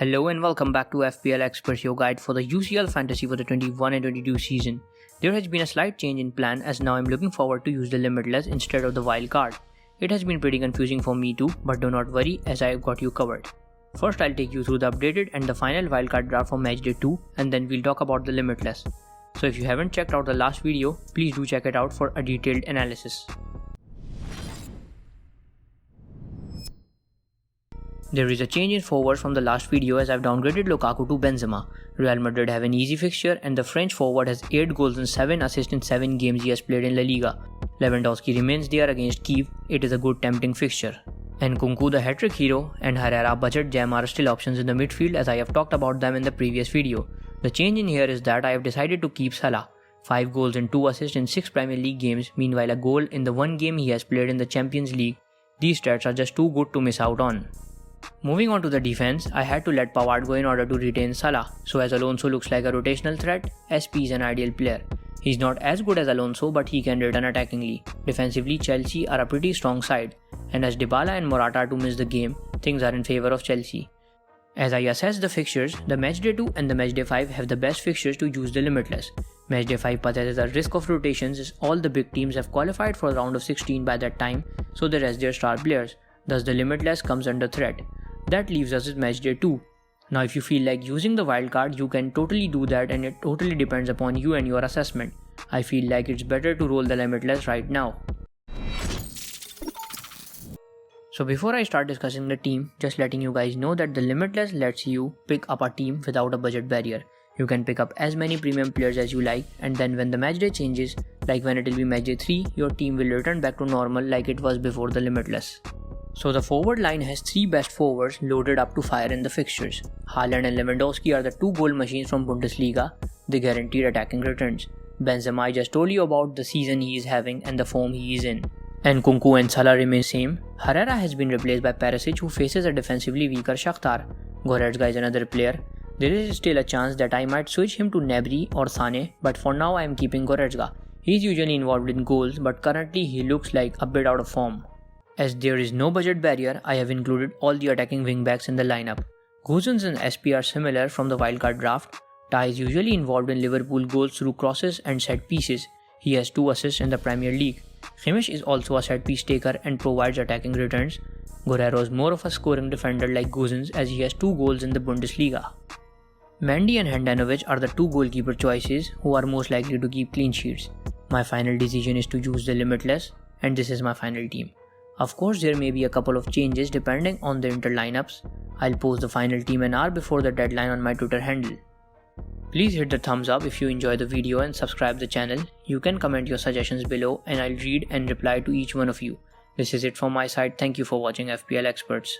Hello and welcome back to FPL Experts, your guide for the UCL fantasy for the 21 and 22 season. There has been a slight change in plan as now I'm looking forward to use the Limitless instead of the wildcard. It has been pretty confusing for me too, but do not worry as I have got you covered. First I'll take you through the updated and the final wildcard draft for matchday 2 and then we'll talk about the Limitless. So if you haven't checked out the last video, please do check it out for a detailed analysis. There is a change in forwards from the last video as I've downgraded Lukaku to Benzema. Real Madrid have an easy fixture and the French forward has 8 goals and 7 assists in 7 games he has played in La Liga. Lewandowski remains there against Kiev, it is a good tempting fixture. And Nkunku the hat-trick hero and Herrera budget gem are still options in the midfield as I have talked about them in the previous video. The change in here is that I have decided to keep Salah. 5 goals and 2 assists in 6 Premier League games, meanwhile a goal in the 1 game he has played in the Champions League. These stats are just too good to miss out on. Moving on to the defense, I had to let Pavard go in order to retain Salah, so as Alonso looks like a rotational threat, SP is an ideal player. He's not as good as Alonso but he can return attackingly. Defensively, Chelsea are a pretty strong side, and as Dybala and Morata are to miss the game, things are in favour of Chelsea. As I assess the fixtures, the matchday 2 and the matchday 5 have the best fixtures to use the Limitless. Matchday 5 possesses a risk of rotations as all the big teams have qualified for round of 16 by that time, so they rest their star players. Thus the Limitless comes under threat. That leaves us with matchday 2. Now if you feel like using the wildcard, you can totally do that and it totally depends upon you and your assessment. I feel like it's better to roll the Limitless right now. So before I start discussing the team, just letting you guys know that the Limitless lets you pick up a team without a budget barrier. You can pick up as many premium players as you like, and then when the matchday changes, like when it will be matchday 3, your team will return back to normal like it was before the Limitless. So the forward line has 3 best forwards loaded up to fire in the fixtures. Haaland and Lewandowski are the 2 goal machines from Bundesliga, they guaranteed attacking returns. Benzema, I just told you about the season he is having and the form he is in. And Nkunku and Salah remain same. Herrera has been replaced by Perisic who faces a defensively weaker Shakhtar. Goretzka is another player. There is still a chance that I might switch him to Gnabry or Sane, but for now I am keeping Goretzka. He is usually involved in goals but currently he looks like a bit out of form. As there is no budget barrier, I have included all the attacking wingbacks in the lineup. Gosens and SP are similar from the wildcard draft. Tai is usually involved in Liverpool goals through crosses and set pieces. He has 2 assists in the Premier League. Kimmich is also a set piece taker and provides attacking returns. Guerrero is more of a scoring defender like Gosens as he has 2 goals in the Bundesliga. Mendy and Handanovic are the 2 goalkeeper choices who are most likely to keep clean sheets. My final decision is to use the Limitless and this is my final team. Of course there may be a couple of changes depending on the inter lineups. I'll post the final team an hour before the deadline on my Twitter handle. Please hit the thumbs up if you enjoy the video and subscribe the channel. You can comment your suggestions below and I'll read and reply to each one of you. This is it from my side. Thank you for watching FPL Experts.